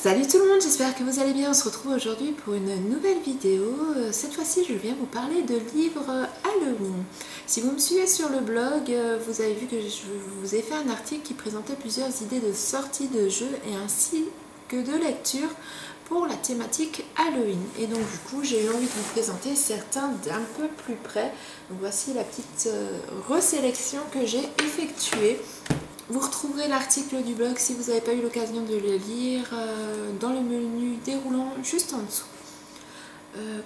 Salut tout le monde, j'espère que vous allez bien. On se retrouve aujourd'hui pour une nouvelle vidéo. Cette fois-ci, je viens vous parler de livres Halloween. Si vous me suivez sur le blog, vous avez vu que je vous ai fait un article qui présentait plusieurs idées de sortie de jeux et ainsi que de lecture pour la thématique Halloween. Et donc du coup, j'ai eu envie de vous présenter certains d'un peu plus près. Donc voici la petite resélection que j'ai effectuée. Vous retrouverez l'article du blog si vous n'avez pas eu l'occasion de le lire dans le menu déroulant juste en dessous.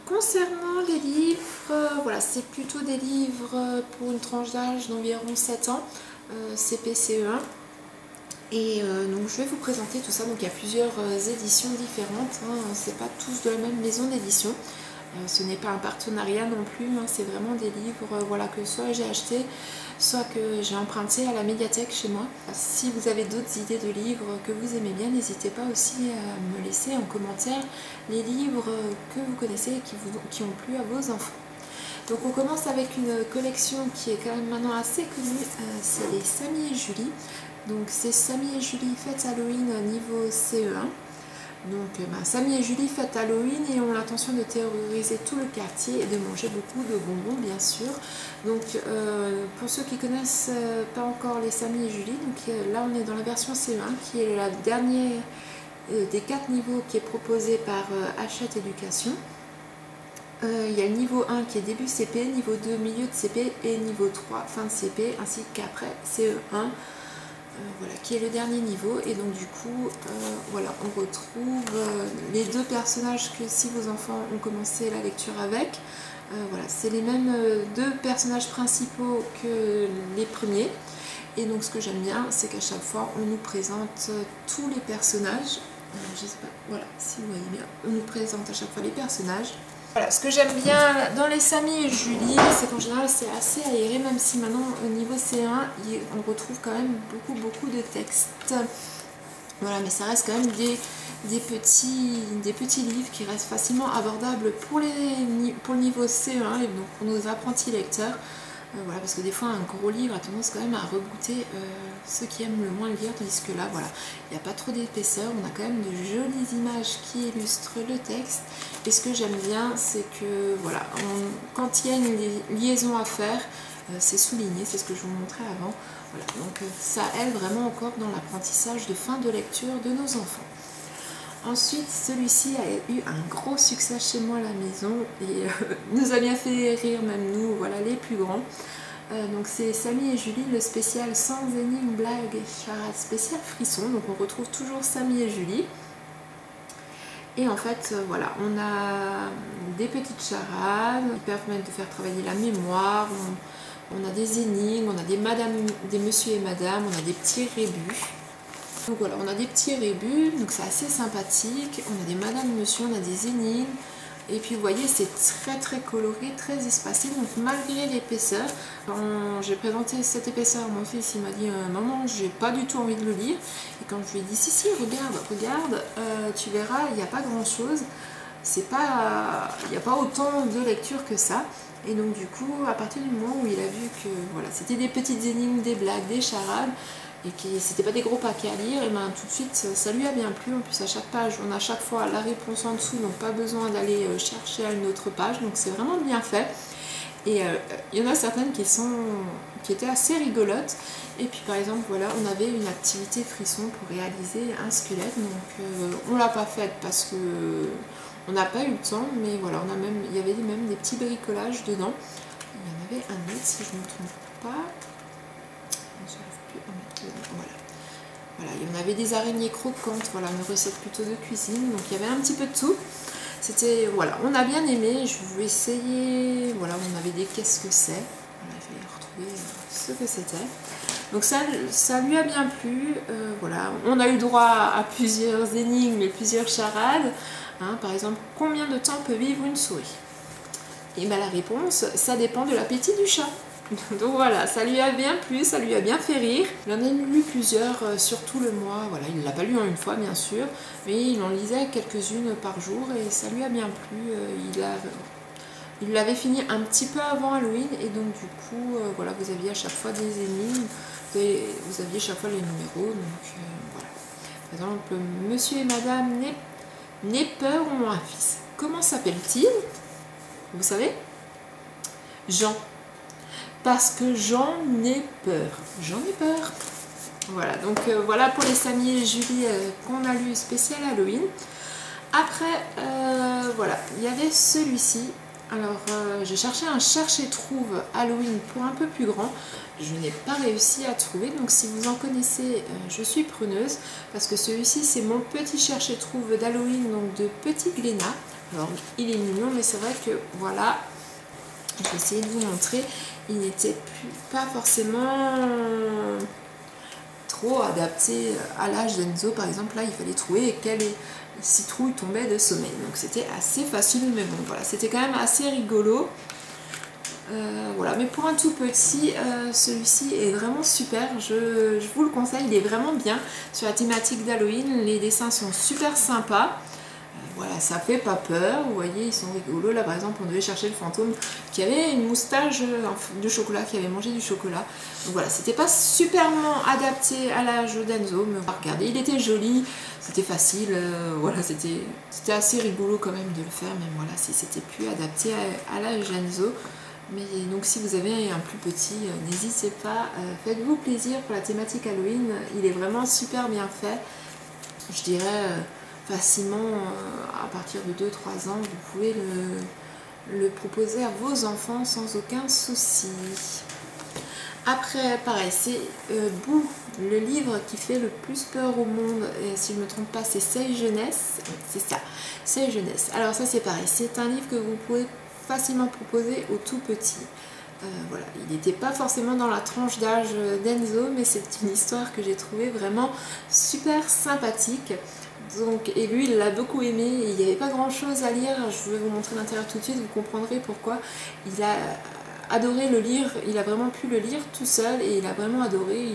Concernant les livres, voilà, c'est plutôt des livres pour une tranche d'âge d'environ 7 ans, CP, CE1. Et donc je vais vous présenter tout ça. Donc il y a plusieurs éditions différentes, hein. C'est pas tous de la même maison d'édition. Ce n'est pas un partenariat non plus, hein. C'est vraiment des livres voilà, que soit j'ai acheté, soit que j'ai emprunté à la médiathèque chez moi. Si vous avez d'autres idées de livres que vous aimez bien, n'hésitez pas aussi à me laisser en commentaire les livres que vous connaissez et qui ont plu à vos enfants. Donc on commence avec une collection qui est quand même maintenant assez connue, c'est les Samy et Julie. Donc c'est Samy et Julie fête Halloween niveau CE1. Donc Samy et Julie fêtent Halloween et ont l'intention de terroriser tout le quartier et de manger beaucoup de bonbons bien sûr. Donc pour ceux qui connaissent pas encore les Samy et Julie, donc là on est dans la version CE1 qui est la dernière des 4 niveaux qui est proposé par Hachette Éducation. Il y a le niveau 1 qui est début CP, niveau 2 milieu de CP et niveau 3 fin de CP, ainsi qu'après CE1. Voilà, qui est le dernier niveau. Et donc du coup voilà, on retrouve les deux personnages que si vos enfants ont commencé la lecture avec, voilà, c'est les mêmes deux personnages principaux que les premiers. Et donc ce que j'aime bien, c'est qu'à chaque fois on nous présente tous les personnages. Je sais pas, voilà, si vous voyez bien, on nous présente à chaque fois les personnages. Voilà, ce que j'aime bien dans les Samy et Julie, c'est qu'en général c'est assez aéré, même si maintenant au niveau C1, on retrouve quand même beaucoup de textes. Voilà, mais ça reste quand même des petits livres qui restent facilement abordables pour le niveau C1 et donc pour nos apprentis lecteurs. Voilà, parce que des fois un gros livre a tendance quand même à rebooter ceux qui aiment le moins le lire, tandis que là voilà, il n'y a pas trop d'épaisseur, on a quand même de jolies images qui illustrent le texte. Et ce que j'aime bien, c'est que voilà, quand il y a une liaison à faire, c'est souligné, c'est ce que je vous montrais avant. Voilà, donc ça aide vraiment encore dans l'apprentissage de fin de lecture de nos enfants. Ensuite, celui-ci a eu un gros succès chez moi à la maison et nous a bien fait rire, même nous, voilà, les plus grands. Donc c'est Samy et Julie, le spécial sans énigmes, blagues et charades, spécial frisson. Donc on retrouve toujours Samy et Julie. Et en fait, voilà, on a des petites charades qui permettent de faire travailler la mémoire. On a des énigmes, on a des monsieur et madame, on a des petits rébus. Donc voilà, on a des petits rébus, donc c'est assez sympathique. On a des madame, monsieur, on a des énigmes. Et puis vous voyez, c'est très coloré, très espacé. Donc malgré l'épaisseur, quand j'ai présenté cette épaisseur à mon fils, il m'a dit maman, j'ai pas du tout envie de le lire. Et quand je lui ai dit si, regarde, tu verras, il n'y a pas grand chose. Il n'y a pas autant de lecture que ça. Et donc du coup, à partir du moment où il a vu que voilà, c'était des petites énigmes, des blagues, des charades, et que c'était pas des gros paquets à lire, et ben tout de suite ça lui a bien plu. En plus à chaque page on a chaque fois la réponse en dessous, donc pas besoin d'aller chercher à une autre page, donc c'est vraiment bien fait. Et il y en a certaines qui étaient assez rigolotes. Et puis par exemple voilà, on avait une activité frisson pour réaliser un squelette, donc on l'a pas faite parce que on n'a pas eu le temps, mais voilà, il y avait même des petits bricolages dedans. Il y en avait un autre si je ne me trompe pas. Voilà, il y en avait des araignées croquantes, voilà, une recette plutôt de cuisine, donc il y avait un petit peu de tout. C'était, voilà, on a bien aimé, je vais essayer, voilà, on avait des qu'est-ce que c'est, voilà, je vais retrouver ce que c'était. Donc ça lui a bien plu, voilà, on a eu droit à plusieurs énigmes et plusieurs charades, hein, par exemple, combien de temps peut vivre une souris? Et bien la réponse, ça dépend de l'appétit du chat. Donc voilà, ça lui a bien plu, ça lui a bien fait rire. Il en a lu plusieurs sur tout le mois. Voilà, il ne l'a pas lu en une fois bien sûr, mais il en lisait quelques-unes par jour et ça lui a bien plu. Il l'avait fini un petit peu avant Halloween et donc du coup, voilà, vous aviez à chaque fois des énigmes, vous aviez à chaque fois les numéros. Donc voilà. Par exemple, Monsieur et Madame Népper ont un fils. Comment s'appelle-t-il? Vous savez? Jean. Parce que j'en ai peur. J'en ai peur. Voilà, donc voilà pour les Samy et Julie qu'on a lu spécial Halloween. Après, voilà, il y avait celui-ci. Alors, j'ai cherché un cherche-et-trouve Halloween pour un peu plus grand. Je n'ai pas réussi à trouver. Donc, si vous en connaissez, je suis preneuse. Parce que celui-ci, c'est mon petit cherche-et-trouve d'Halloween, donc de Petit Glénat. Alors, il est mignon, mais c'est vrai que, voilà, je vais essayer de vous montrer. Il n'était pas forcément trop adapté à l'âge d'Enzo. Par exemple, là, il fallait trouver quelle citrouille tombait de sommeil. Donc, c'était assez facile, mais bon, voilà, c'était quand même assez rigolo. Voilà, mais pour un tout petit, celui-ci est vraiment super. Je vous le conseille, il est vraiment bien sur la thématique d'Halloween. Les dessins sont super sympas. Voilà, ça fait pas peur, vous voyez, ils sont rigolos. Là, par exemple, on devait chercher le fantôme qui avait une moustache de chocolat, qui avait mangé du chocolat. Donc voilà, c'était pas superment adapté à l'âge d'Enzo, mais regardez, il était joli, c'était facile, voilà, c'était assez rigolo quand même de le faire, mais voilà, si c'était plus adapté à l'âge d'Enzo. Mais donc, si vous avez un plus petit, n'hésitez pas, faites-vous plaisir pour la thématique Halloween, il est vraiment super bien fait, je dirais. Facilement, à partir de 2-3 ans, vous pouvez le proposer à vos enfants sans aucun souci. Après, pareil, c'est Boo, le livre qui fait le plus peur au monde. Et si je ne me trompe pas, c'est Seuil Jeunesse. C'est ça, Seuil Jeunesse. Alors ça, c'est pareil, c'est un livre que vous pouvez facilement proposer aux tout petits. Voilà, il n'était pas forcément dans la tranche d'âge d'Enzo, mais c'est une histoire que j'ai trouvée vraiment super sympathique. Donc, et lui, il l'a beaucoup aimé, et il n'y avait pas grand chose à lire. Je vais vous montrer l'intérieur tout de suite, vous comprendrez pourquoi. Il a adoré le lire, il a vraiment pu le lire tout seul, et il a vraiment adoré.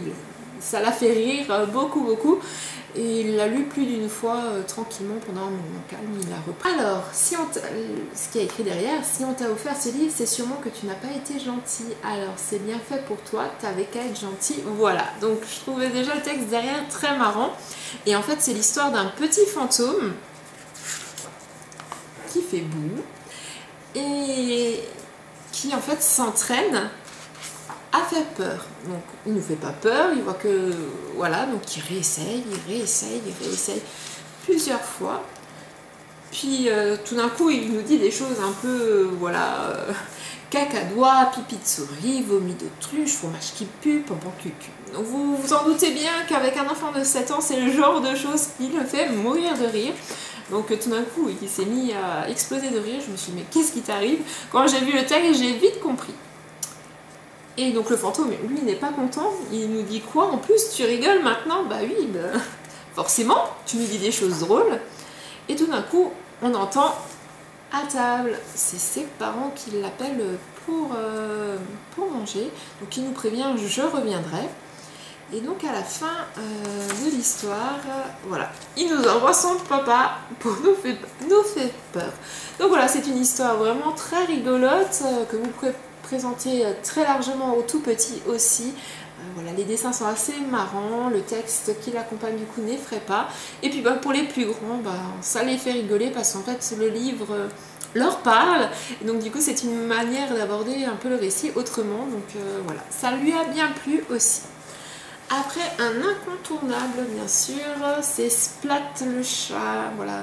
Ça l'a fait rire beaucoup, et il l'a lu plus d'une fois tranquillement pendant un moment calme, il a repris. Alors, si ce qui est écrit derrière, si on t'a offert ce livre, c'est sûrement que tu n'as pas été gentil. Alors, c'est bien fait pour toi, t'avais qu'à être gentil. Voilà, donc je trouvais déjà le texte derrière très marrant. Et en fait, c'est l'histoire d'un petit fantôme qui fait boue et qui en fait s'entraîne à faire peur. Donc il ne nous fait pas peur, il voit que voilà, donc il réessaye plusieurs fois. Puis tout d'un coup, il nous dit des choses un peu voilà, cacadois, pipi de souris, vomi d'autruche, fromage qui pue, pompon cucu. Donc vous vous en doutez bien qu'avec un enfant de 7 ans, c'est le genre de choses qui le fait mourir de rire. Donc tout d'un coup, il s'est mis à exploser de rire. Je me suis dit, mais qu'est-ce qui t'arrive? Quand j'ai vu le texte, j'ai vite compris. Et donc le fantôme, lui, n'est pas content. Il nous dit quoi? En plus, tu rigoles maintenant? Bah oui, bah, forcément, tu nous dis des choses drôles. Et tout d'un coup, on entend à table. C'est ses parents qui l'appellent pour manger. Donc il nous prévient, je reviendrai. Et donc à la fin de l'histoire, voilà, il nous envoie son papa pour nous faire peur. Donc voilà, c'est une histoire vraiment très rigolote que vous pouvez présenter très largement aux tout petits aussi. Voilà, les dessins sont assez marrants, le texte qui l'accompagne du coup n'effraie pas. Et puis bah, pour les plus grands, bah, ça les fait rigoler parce qu'en fait le livre leur parle. Et donc du coup c'est une manière d'aborder un peu le récit autrement. Donc voilà, ça lui a bien plu aussi. Après, un incontournable, bien sûr, c'est Splat le chat. Voilà.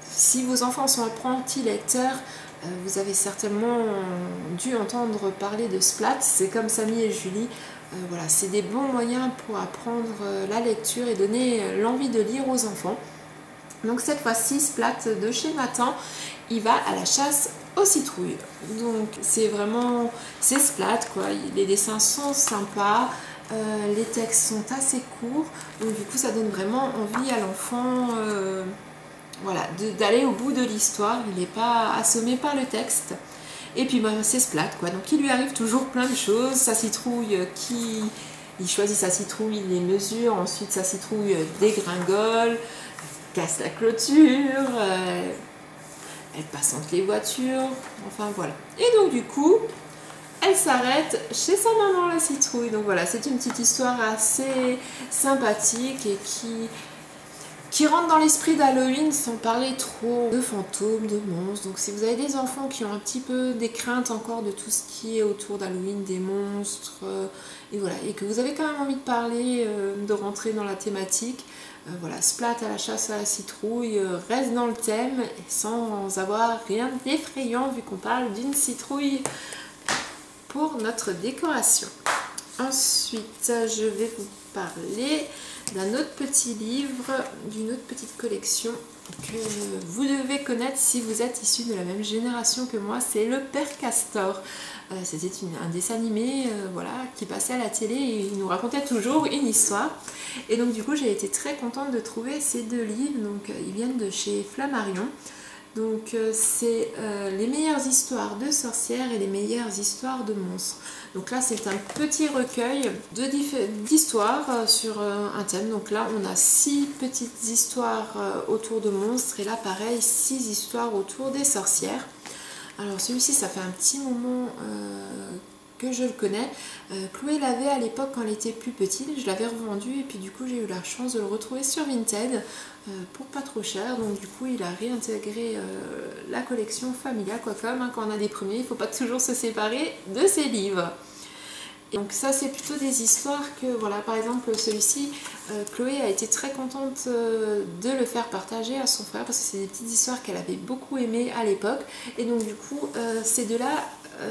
Si vos enfants sont apprentis lecteurs, vous avez certainement dû entendre parler de Splat. C'est comme Samy et Julie. Voilà, c'est des bons moyens pour apprendre la lecture et donner l'envie de lire aux enfants. Donc cette fois-ci, Splat de chez Nathan, il va à la chasse aux citrouilles. Donc c'est vraiment, c'est Splat quoi. Les dessins sont sympas. Les textes sont assez courts, donc du coup ça donne vraiment envie à l'enfant voilà, d'aller au bout de l'histoire. Il n'est pas assommé par le texte. Et puis bah, c'est Splat quoi, donc il lui arrive toujours plein de choses. Sa citrouille il choisit sa citrouille, il les mesure, ensuite sa citrouille dégringole, casse la clôture, elle passe entre les voitures, enfin voilà. Et donc du coup elle s'arrête chez sa maman la citrouille. Donc voilà, c'est une petite histoire assez sympathique et qui qui rentre dans l'esprit d'Halloween sans parler trop de fantômes, de monstres. Donc si vous avez des enfants qui ont un petit peu des craintes encore de tout ce qui est autour d'Halloween, des monstres, et voilà, et que vous avez quand même envie de parler, de rentrer dans la thématique, voilà, Splat à la chasse à la citrouille reste dans le thème sans avoir rien d'effrayant vu qu'on parle d'une citrouille pour notre décoration. Ensuite, je vais vous parler d'un autre petit livre, d'une autre petite collection que vous devez connaître si vous êtes issu de la même génération que moi, c'est Le Père Castor. C'était un dessin animé voilà, qui passait à la télé et il nous racontait toujours une histoire. Et donc du coup j'ai été très contente de trouver ces deux livres, donc ils viennent de chez Flammarion. Donc c'est les meilleures histoires de sorcières et les meilleures histoires de monstres. Donc là c'est un petit recueil d'histoires sur un thème. Donc là on a 6 petites histoires autour de monstres et là pareil 6 histoires autour des sorcières. Alors celui-ci ça fait un petit moment que je le connais. Chloé l'avait à l'époque quand elle était plus petite, je l'avais revendu et puis du coup j'ai eu la chance de le retrouver sur Vinted pour pas trop cher, donc du coup il a réintégré la collection familiale, quoi comme hein, quand on a des premiers, il ne faut pas toujours se séparer de ses livres. Et donc ça c'est plutôt des histoires que, voilà, par exemple celui-ci, Chloé a été très contente de le faire partager à son frère parce que c'est des petites histoires qu'elle avait beaucoup aimées à l'époque et donc du coup ces deux-là,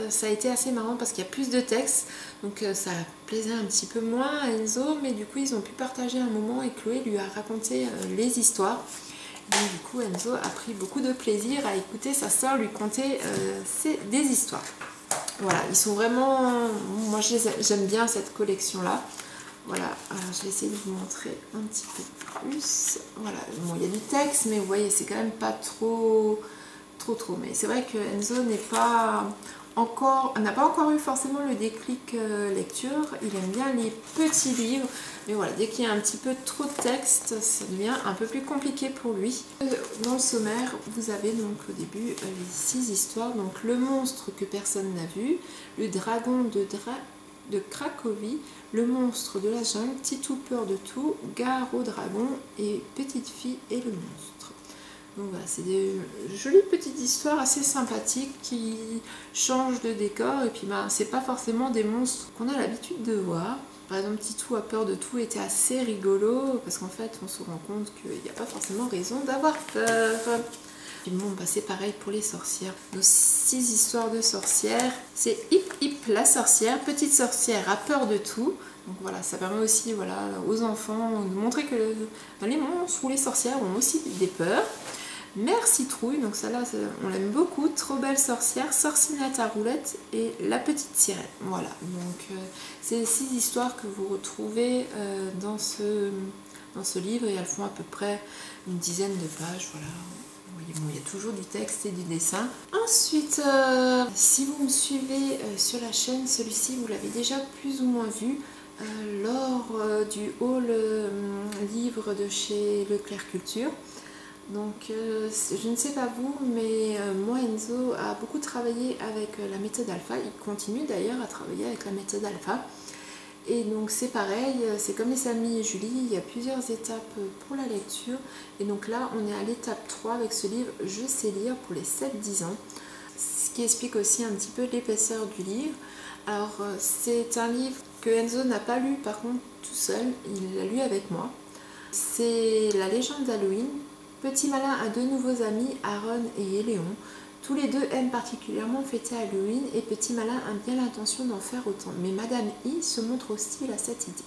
ça a été assez marrant parce qu'il y a plus de texte, donc ça plaisait un petit peu moins à Enzo, mais du coup ils ont pu partager un moment et Chloé lui a raconté les histoires. Donc du coup Enzo a pris beaucoup de plaisir à écouter sa soeur lui conter des histoires. Voilà, ils sont vraiment... Moi j'aime bien cette collection là. Voilà, alors je vais essayer de vous montrer un petit peu plus. Voilà, bon il y a du texte mais vous voyez c'est quand même pas trop. Mais c'est vrai que Enzo n'est pas encore, n'a pas encore eu forcément le déclic lecture. Il aime bien les petits livres, mais voilà, dès qu'il y a un petit peu trop de texte, ça devient un peu plus compliqué pour lui. Dans le sommaire, vous avez donc au début les 6 histoires. Donc le monstre que personne n'a vu, le dragon de Cracovie, le monstre de la jungle, Titou peur de tout, Gare au dragon et Petite fille et le monstre. Donc voilà, c'est des jolies petites histoires assez sympathiques qui changent de décor et puis bah, c'est pas forcément des monstres qu'on a l'habitude de voir. Par exemple, Titou a peur de tout était assez rigolo parce qu'en fait on se rend compte qu'il n'y a pas forcément raison d'avoir peur. Et bon, bah, c'est pareil pour les sorcières. Nos 6 histoires de sorcières, c'est Hip Hip la sorcière, petite sorcière a peur de tout. Donc voilà, ça permet aussi voilà, aux enfants de montrer que les monstres ou les sorcières ont aussi des peurs. Mère Citrouille, donc ça là on l'aime beaucoup, Trop belle sorcière, Sorcinette à roulette et La petite sirène. Voilà, donc c'est les 6 histoires que vous retrouvez dans ce livre et elles font à peu près une dizaine de pages. Voilà. Bon, il y a toujours du texte et du dessin. Ensuite, si vous me suivez sur la chaîne, celui-ci vous l'avez déjà plus ou moins vu lors du haul livre de chez Leclerc Culture. Donc je ne sais pas vous, mais moi Enzo a beaucoup travaillé avec la méthode alpha, il continue d'ailleurs à travailler avec la méthode alpha. Et donc c'est pareil, c'est comme les Samy et Julie, il y a plusieurs étapes pour la lecture. Et donc là on est à l'étape 3 avec ce livre Je sais lire pour les 7-10 ans. Ce qui explique aussi un petit peu l'épaisseur du livre. Alors c'est un livre que Enzo n'a pas lu par contre tout seul, il l'a lu avec moi. C'est la légende d'Halloween. Petit Malin a 2 nouveaux amis, Aaron et Éléon. Tous les 2 aiment particulièrement fêter Halloween et Petit Malin a bien l'intention d'en faire autant. Mais Madame I se montre hostile à cette idée.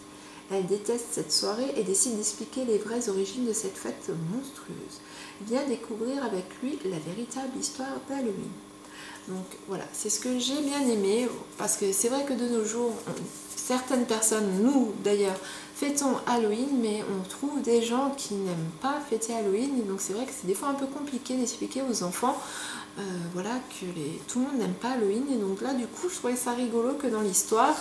Elle déteste cette soirée et décide d'expliquer les vraies origines de cette fête monstrueuse. Viens découvrir avec lui la véritable histoire d'Halloween. Donc voilà, c'est ce que j'ai bien aimé, parce que c'est vrai que de nos jours, certaines personnes, nous d'ailleurs, fêtons Halloween, mais on trouve des gens qui n'aiment pas fêter Halloween, et donc c'est vrai que c'est des fois un peu compliqué d'expliquer aux enfants voilà, que tout le monde n'aime pas Halloween, et donc là du coup je trouvais ça rigolo que dans l'histoire,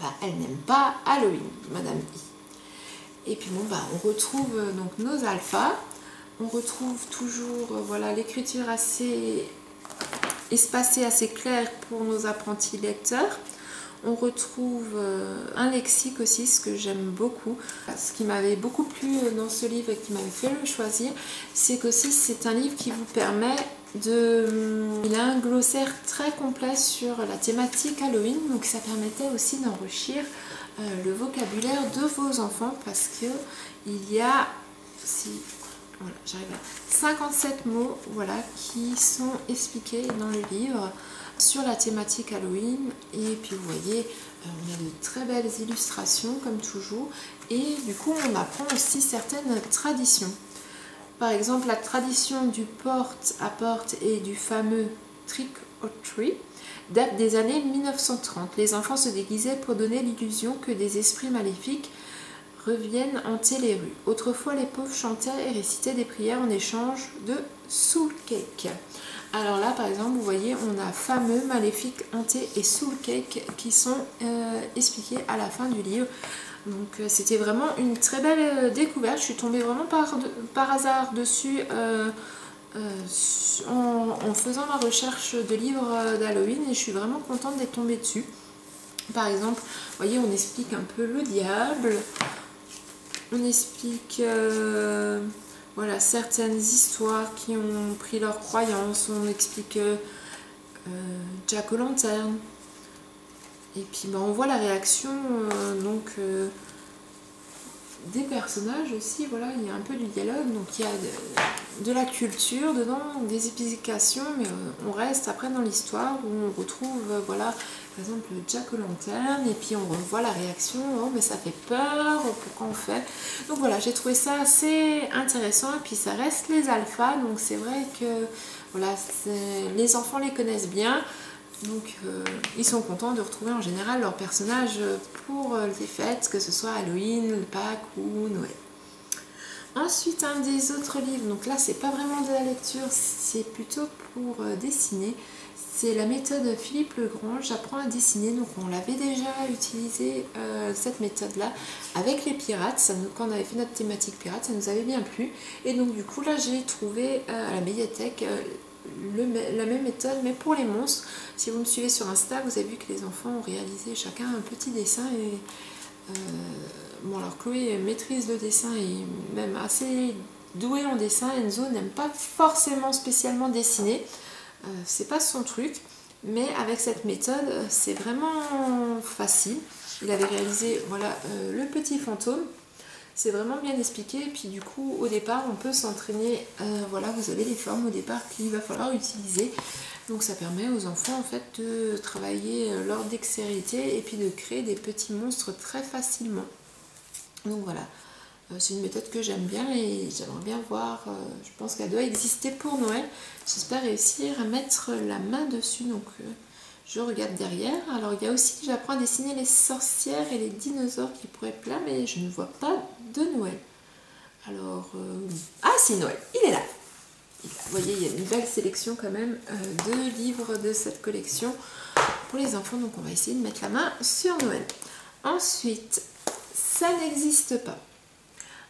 bah, elle n'aime pas Halloween, Madame I. Et puis bon, bah, on retrouve donc nos alphas, on retrouve toujours voilà, l'écriture assez espacée, assez claire pour nos apprentis lecteurs. On retrouve un lexique aussi, ce que j'aime beaucoup. Ce qui m'avait beaucoup plu dans ce livre et qui m'avait fait le choisir, c'est qu'aussi c'est un livre qui vous permet de... Il a un glossaire très complet sur la thématique Halloween, donc ça permettait aussi d'enrichir le vocabulaire de vos enfants parce que il y a... Voilà, j'arrive à 57 mots, voilà, qui sont expliqués dans le livre sur la thématique Halloween. Et puis vous voyez, on a de très belles illustrations comme toujours. Et du coup, on apprend aussi certaines traditions. Par exemple, la tradition du porte-à-porte et du fameux trick or treat date des années 1930. Les enfants se déguisaient pour donner l'illusion que des esprits maléfiques reviennent hanter les rues. Autrefois, les pauvres chantaient et récitaient des prières en échange de soul cake. Alors là, par exemple, vous voyez, on a fameux, maléfique, hanté et soul cake qui sont expliqués à la fin du livre. Donc c'était vraiment une très belle découverte. Je suis tombée vraiment par hasard dessus en faisant ma recherche de livres d'Halloween et je suis vraiment contente d'être tombée dessus. Par exemple, vous voyez, on explique un peu le diable. On explique voilà, certaines histoires qui ont pris leur croyance. On explique Jack-o'-lanterne. Et puis on voit la réaction des personnages aussi. Voilà, il y a un peu du dialogue. Donc il y a de la culture dedans, des explications. Mais on reste après dans l'histoire où on retrouve voilà, par exemple Jack-o'-lanterne et puis on revoit la réaction, oh mais ça fait peur, pourquoi on fait. Donc voilà, j'ai trouvé ça assez intéressant et puis ça reste les alphas, donc c'est vrai que voilà, les enfants les connaissent bien, donc ils sont contents de retrouver en général leurs personnages pour les fêtes, que ce soit Halloween, Pâques ou Noël. Ensuite, un des autres livres, donc là c'est pas vraiment de la lecture, c'est plutôt pour dessiner. C'est la méthode Philippe Legrand, j'apprends à dessiner, donc on l'avait déjà utilisé cette méthode-là avec les pirates, quand on avait fait notre thématique pirate, ça nous avait bien plu. Et donc du coup là j'ai trouvé à la médiathèque la même méthode mais pour les monstres. Si vous me suivez sur Insta, vous avez vu que les enfants ont réalisé chacun un petit dessin et bon alors Chloé maîtrise le dessin et même assez douée en dessin. Enzo n'aime pas forcément spécialement dessiner. C'est pas son truc, mais avec cette méthode c'est vraiment facile. Il avait réalisé voilà le petit fantôme, c'est vraiment bien expliqué et puis du coup au départ on peut s'entraîner, voilà vous avez les formes au départ qu'il va falloir utiliser, donc ça permet aux enfants en fait de travailler leur dextérité et puis de créer des petits monstres très facilement. Donc voilà, c'est une méthode que j'aime bien et j'aimerais bien voir, je pense qu'elle doit exister pour Noël. J'espère réussir à mettre la main dessus, donc je regarde derrière. Alors il y a aussi, j'apprends à dessiner les sorcières et les dinosaures qui pourraient être là, mais je ne vois pas de Noël. Alors, ah si, Noël, il est là. Vous voyez, il y a une belle sélection quand même de livres de cette collection pour les enfants, donc on va essayer de mettre la main sur Noël. Ensuite, ça n'existe pas.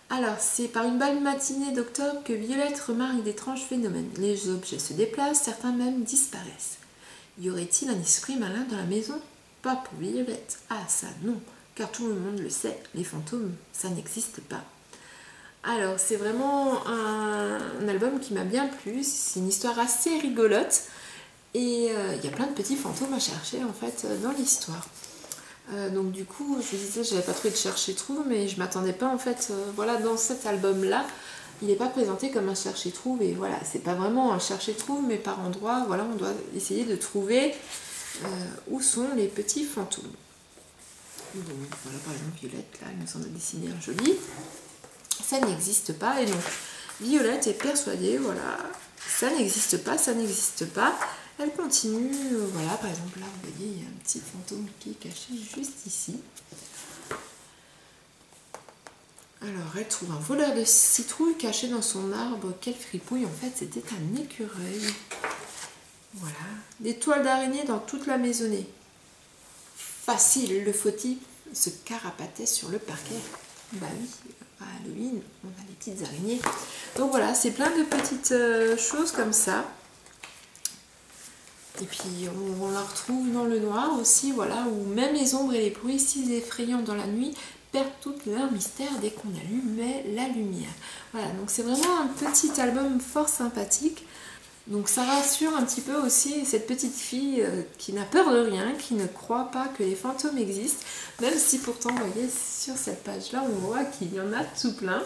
Alors, c'est par une belle matinée d'octobre que Violette remarque d'étranges phénomènes. Les objets se déplacent, certains même disparaissent. Y aurait-il un esprit malin dans la maison? Pas pour Violette. Ah ça non, car tout le monde le sait, les fantômes, ça n'existe pas. Alors, c'est vraiment un album qui m'a bien plu, c'est une histoire assez rigolote. Et il y a plein de petits fantômes à chercher en fait dans l'histoire. Donc du coup je vous disais j'avais pas trouvé de chercher trouve, mais je m'attendais pas en fait voilà, dans cet album là il n'est pas présenté comme un chercher trouve et voilà, c'est pas vraiment un chercher trouve mais par endroit voilà on doit essayer de trouver où sont les petits fantômes. Donc voilà, par exemple Violette là, il me semble dessiner un joli, ça n'existe pas et donc Violette est persuadée, voilà, ça n'existe pas, ça n'existe pas. Elle continue, voilà, par exemple là vous voyez il y a un petit fantôme qui est caché juste ici. Alors elle trouve un voleur de citrouilles caché dans son arbre, quelle fripouille, en fait c'était un écureuil. Voilà, des toiles d'araignée dans toute la maisonnée. Facile, le fautif se carapatait sur le parquet. Bah oui, à Halloween on a les petites araignées. Donc voilà, c'est plein de petites choses comme ça. Et puis on la retrouve dans le noir aussi, voilà, où même les ombres et les bruits si effrayants dans la nuit perdent tout leur mystère dès qu'on allumait la lumière. Voilà, donc c'est vraiment un petit album fort sympathique. Donc ça rassure un petit peu aussi cette petite fille qui n'a peur de rien, qui ne croit pas que les fantômes existent, même si pourtant, vous voyez, sur cette page-là, on voit qu'il y en a tout plein.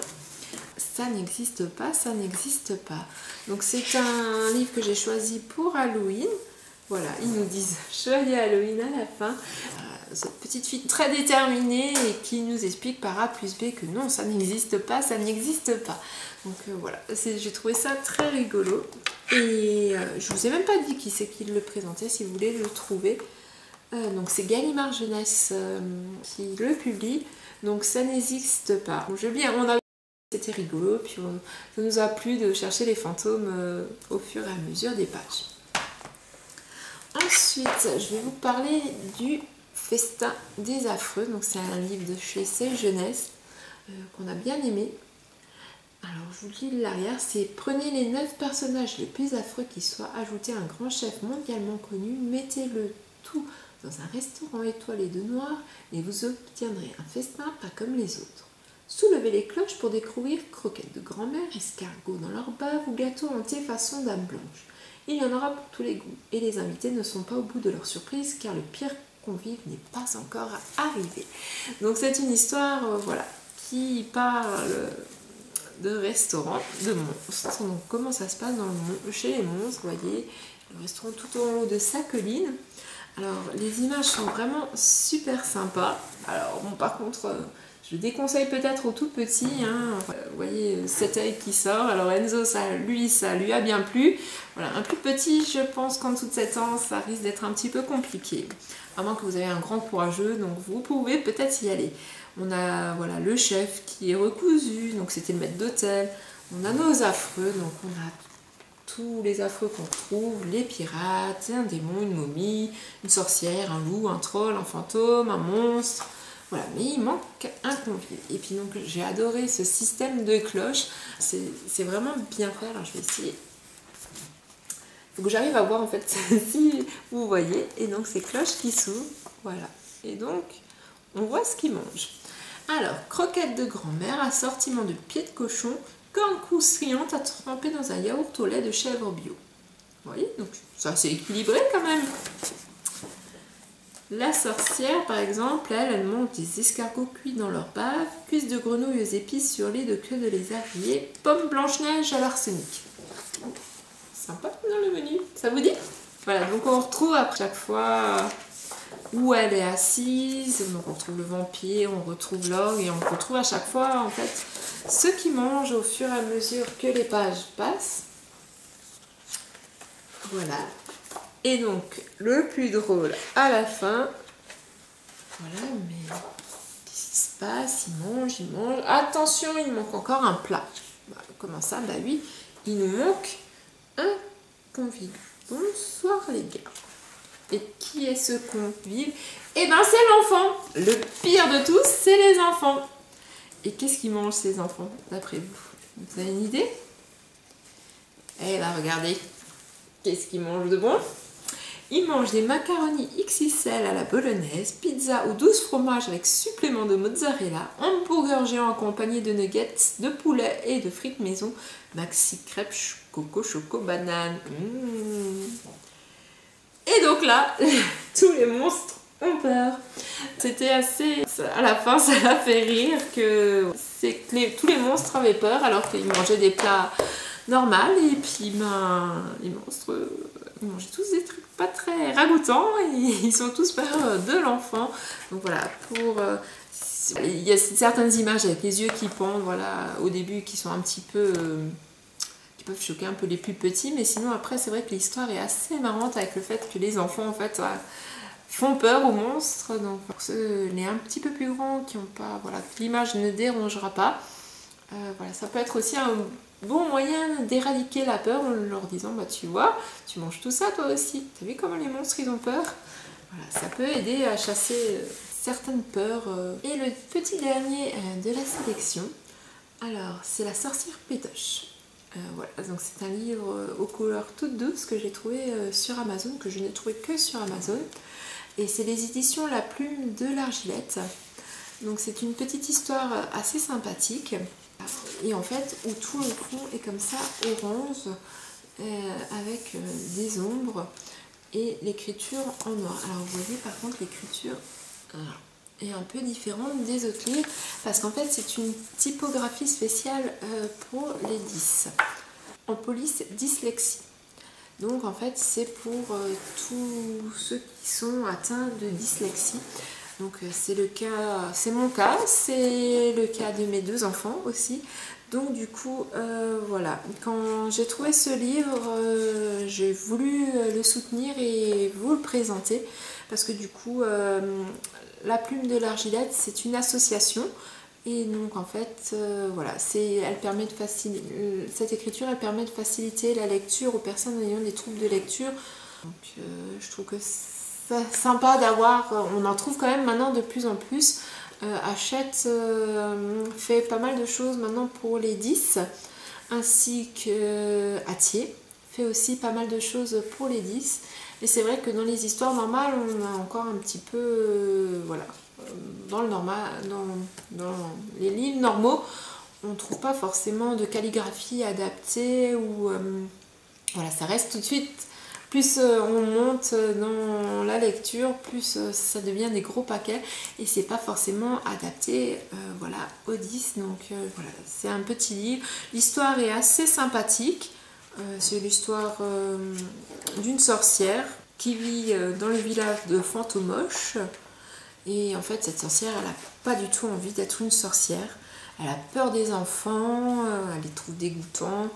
Ça n'existe pas, ça n'existe pas. Donc c'est un livre que j'ai choisi pour Halloween. Voilà, ils nous disent joyeux Halloween à la fin. Cette petite fille très déterminée et qui nous explique par A plus B que non, ça n'existe pas, ça n'existe pas. Donc voilà, j'ai trouvé ça très rigolo. Et je vous ai même pas dit qui c'est qui le présentait, si vous voulez le trouver. Donc c'est Gallimard Jeunesse qui le publie. Donc ça n'existe pas. Donc, on a c'était rigolo, puis ça nous a plu de chercher les fantômes au fur et à mesure des pages. Ensuite, je vais vous parler du Festin des Affreux. Donc c'est un livre de chez C'est Jeunesse qu'on a bien aimé. Alors je vous lis l'arrière, c'est prenez les 9 personnages les plus affreux qui soient, ajoutez un grand chef mondialement connu, mettez le tout dans un restaurant étoilé de noir et vous obtiendrez un festin pas comme les autres. Soulevez les cloches pour découvrir croquettes de grand-mère, escargots dans leur bave ou gâteaux hantés façon dame blanche. Il y en aura pour tous les goûts et les invités ne sont pas au bout de leur surprise car le pire convive n'est pas encore arrivé. Donc c'est une histoire voilà, qui parle de restaurant de monstres. Donc comment ça se passe chez les monstres, vous voyez, le restaurant tout en haut de sa colline. Alors les images sont vraiment super sympas. Alors bon, par contre je déconseille peut-être aux tout petits, hein. Vous voyez cet œil qui sort. Alors Enzo, ça lui a bien plu. Voilà, un plus petit, je pense qu'en dessous de 7 ans, ça risque d'être un petit peu compliqué. À moins que vous ayez un grand courageux, donc vous pouvez peut-être y aller. On a voilà, le chef qui est recousu, donc c'était le maître d'hôtel. On a nos affreux, donc on a tous les affreux qu'on trouve, les pirates, un démon, une momie, une sorcière, un loup, un troll, un fantôme, un monstre. Voilà, mais il manque un convive. Et puis donc j'ai adoré ce système de cloches. C'est vraiment bien fait. Alors je vais essayer. Il faut que j'arrive à voir en fait si vous voyez. Et donc ces cloches qui s'ouvrent. Voilà. Et donc on voit ce qu'ils mangent. Alors, croquettes de grand-mère, assortiment de pieds de cochon, cornes croustillantes à tremper dans un yaourt au lait de chèvre bio. Vous voyez, donc ça c'est équilibré quand même. La sorcière, par exemple, elle mange des escargots cuits dans leur bave, cuisses de grenouilles aux épices sur lit de queue de lézard grillé, pommes blanche-neige à l'arsenic. Sympa dans le menu, ça vous dit? Voilà, donc on retrouve à chaque fois où elle est assise, donc on retrouve le vampire, on retrouve l'orgue et on retrouve à chaque fois en fait ce qui mangent au fur et à mesure que les pages passent. Voilà. Et donc, le plus drôle à la fin, voilà, mais qu'est-ce qui se passe? Il mange. Attention, il manque encore un plat. Bah, comment ça? Bah oui, il nous manque un convive. Bonsoir les gars. Et qui est ce convive? Eh ben c'est l'enfant. Le pire de tous, c'est les enfants. Et qu'est-ce qu'ils mangent ces enfants, d'après vous? Vous avez une idée? Eh ben regardez, qu'est-ce qu'ils mangent de bon? Ils mangent des macaronis XXL à la bolognaise, pizza ou 12 fromages avec supplément de mozzarella, hamburger géant accompagné de nuggets, de poulet et de frites maison, maxi crêpes, coco, choco, banane. Et donc là, tous les monstres ont peur. C'était assez... À la fin, ça m'a fait rire que tous les monstres avaient peur alors qu'ils mangeaient des plats normaux. Et puis, ben, les monstres... Ils mangeaient tous des trucs pas très ragoûtants et ils sont tous peur de l'enfant. Donc voilà, il y a certaines images avec les yeux qui pendent, voilà, au début qui sont un petit peu... qui peuvent choquer un peu les plus petits, mais sinon après c'est vrai que l'histoire est assez marrante avec le fait que les enfants en fait font peur aux monstres. Donc pour ceux les un petit peu plus grands qui n'ont pas... Voilà, l'image ne dérangera pas. Voilà, ça peut être aussi un bon moyen d'éradiquer la peur en leur disant bah tu vois, tu manges tout ça toi aussi, t'as vu comment les monstres ils ont peur? Voilà, ça peut aider à chasser certaines peurs. Et le petit dernier de la sélection, alors c'est la sorcière pétoche. Voilà, donc c'est un livre aux couleurs toutes douces que j'ai trouvé sur Amazon, que je n'ai trouvé que sur Amazon. Et c'est les éditions La Plume de l'Argilette. Donc c'est une petite histoire assez sympathique. Et en fait, où tout le fond est comme ça, orange, avec des ombres et l'écriture en noir. Alors vous voyez par contre l'écriture est un peu différente des autres livres parce qu'en fait c'est une typographie spéciale pour les 10 en police dyslexie. Donc en fait c'est pour tous ceux qui sont atteints de dyslexie. Donc c'est le cas, c'est mon cas, c'est le cas de mes 2 enfants aussi. Donc du coup voilà, quand j'ai trouvé ce livre, j'ai voulu le soutenir et vous le présenter parce que du coup La Plume de l'Argilette c'est une association et donc en fait voilà, elle permet de cette écriture elle permet de faciliter la lecture aux personnes ayant des troubles de lecture. Donc je trouve que c'est sympa d'avoir, on en trouve quand même maintenant de plus en plus. Hachette fait pas mal de choses maintenant pour les 10 ainsi que Hatier fait aussi pas mal de choses pour les 10 et c'est vrai que dans les histoires normales on a encore un petit peu voilà, dans le normal, dans les livres normaux on trouve pas forcément de calligraphie adaptée ou voilà, ça reste tout de suite. Plus on monte dans la lecture, plus ça devient des gros paquets et c'est pas forcément adapté voilà, aux 10. Donc voilà, c'est un petit livre. L'histoire est assez sympathique. C'est l'histoire d'une sorcière qui vit dans le village de Fantomoche. Et en fait, cette sorcière, elle n'a pas du tout envie d'être une sorcière. Elle a peur des enfants, elle les trouve dégoûtants.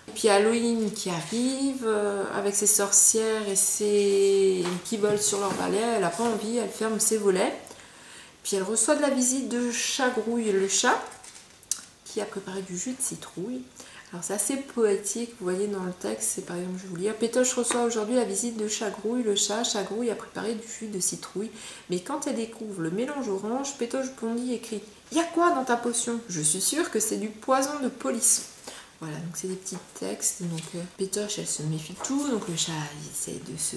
Et puis Halloween qui arrive avec ses sorcières et qui volent sur leur balai, elle n'a pas envie, elle ferme ses volets. Puis elle reçoit de la visite de Chagrouille le chat qui a préparé du jus de citrouille. Alors c'est assez poétique, vous voyez dans le texte, c'est par exemple, je vais vous lire. Pétoche reçoit aujourd'hui la visite de Chagrouille le chat. Chagrouille a préparé du jus de citrouille. Mais quand elle découvre le mélange orange, Pétoche bondit et crie: « Y a quoi dans ta potion ? Je suis sûre que c'est du poison de polisson. » Voilà, donc c'est des petits textes. Donc Pétoche, elle se méfie de tout. Donc le chat, il essaie de se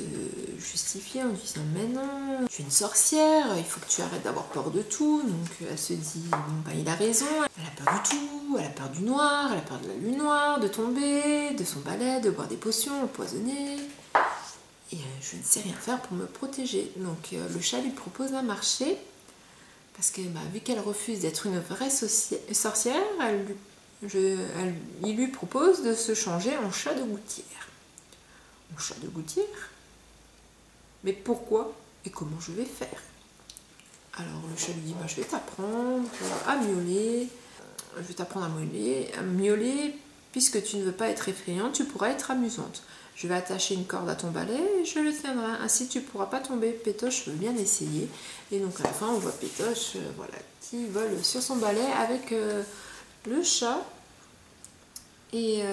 justifier en disant: « Mais non, je suis une sorcière, il faut que tu arrêtes d'avoir peur de tout. » Donc elle se dit: « Bon, bah, il a raison, elle a peur du tout, elle a peur du noir, elle a peur de la lune noire, de tomber, de son balai, de boire des potions empoisonnées. Et je ne sais rien faire pour me protéger. » Donc le chat lui propose un marché. Parce que vu qu'elle refuse d'être une vraie sorcière, il lui propose de se changer en chat de gouttière. En chat de gouttière ? Mais pourquoi et comment je vais faire ? Alors le chat lui dit: « Je vais t'apprendre à miauler. Je vais t'apprendre à miauler. Puisque tu ne veux pas être effrayante, tu pourras être amusante. Je vais attacher une corde à ton balai et je le tiendrai. Ainsi tu ne pourras pas tomber. » Pétoche veut bien essayer. Et donc à la fin on voit Pétoche voilà, qui vole sur son balai avec le chat. Et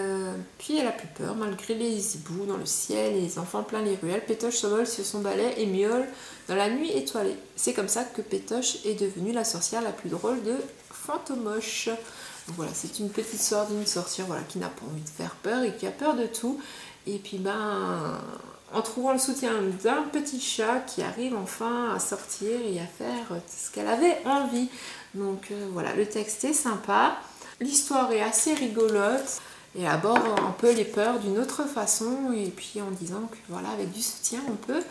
puis elle a plus peur, malgré les hiboux dans le ciel et les enfants plein les ruelles. Pétoche s'envole sur son balai et miaule dans la nuit étoilée. C'est comme ça que Pétoche est devenue la sorcière la plus drôle de Fantomoche. Donc voilà, c'est une petite histoire d'une sorcière voilà, qui n'a pas envie de faire peur et qui a peur de tout. Et puis en trouvant le soutien d'un petit chat qui arrive enfin à sortir et à faire ce qu'elle avait envie. Donc voilà, le texte est sympa. L'histoire est assez rigolote et aborde un peu les peurs d'une autre façon et puis en disant que voilà, avec du soutien, on peut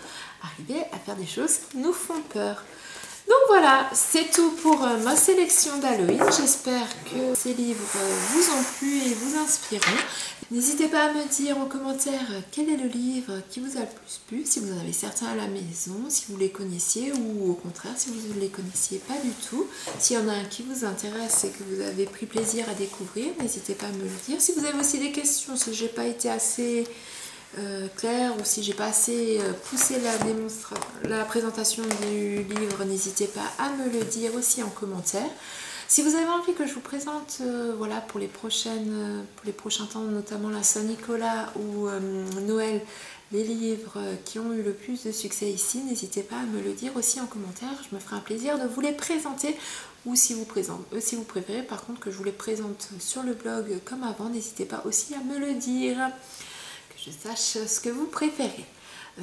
arriver à faire des choses qui nous font peur. Donc voilà, c'est tout pour ma sélection d'Halloween. J'espère que ces livres vous ont plu et vous inspireront. N'hésitez pas à me dire en commentaire quel est le livre qui vous a le plus plu, si vous en avez certains à la maison, si vous les connaissiez ou au contraire si vous ne les connaissiez pas du tout. S'il y en a un qui vous intéresse et que vous avez pris plaisir à découvrir, n'hésitez pas à me le dire. Si vous avez aussi des questions, si j'ai pas été assez claire ou si j'ai pas assez poussé la présentation du livre, n'hésitez pas à me le dire aussi en commentaire. Si vous avez envie que je vous présente voilà, pour les prochains temps, notamment la Saint-Nicolas ou Noël, les livres qui ont eu le plus de succès ici, n'hésitez pas à me le dire aussi en commentaire, je me ferai un plaisir de vous les présenter, ou si vous préférez par contre que je vous les présente sur le blog comme avant, n'hésitez pas aussi à me le dire, que je sache ce que vous préférez.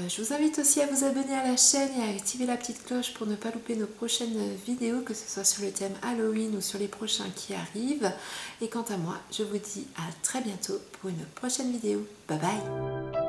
Je vous invite aussi à vous abonner à la chaîne et à activer la petite cloche pour ne pas louper nos prochaines vidéos, que ce soit sur le thème Halloween ou sur les prochains qui arrivent. Et quant à moi, je vous dis à très bientôt pour une prochaine vidéo. Bye bye!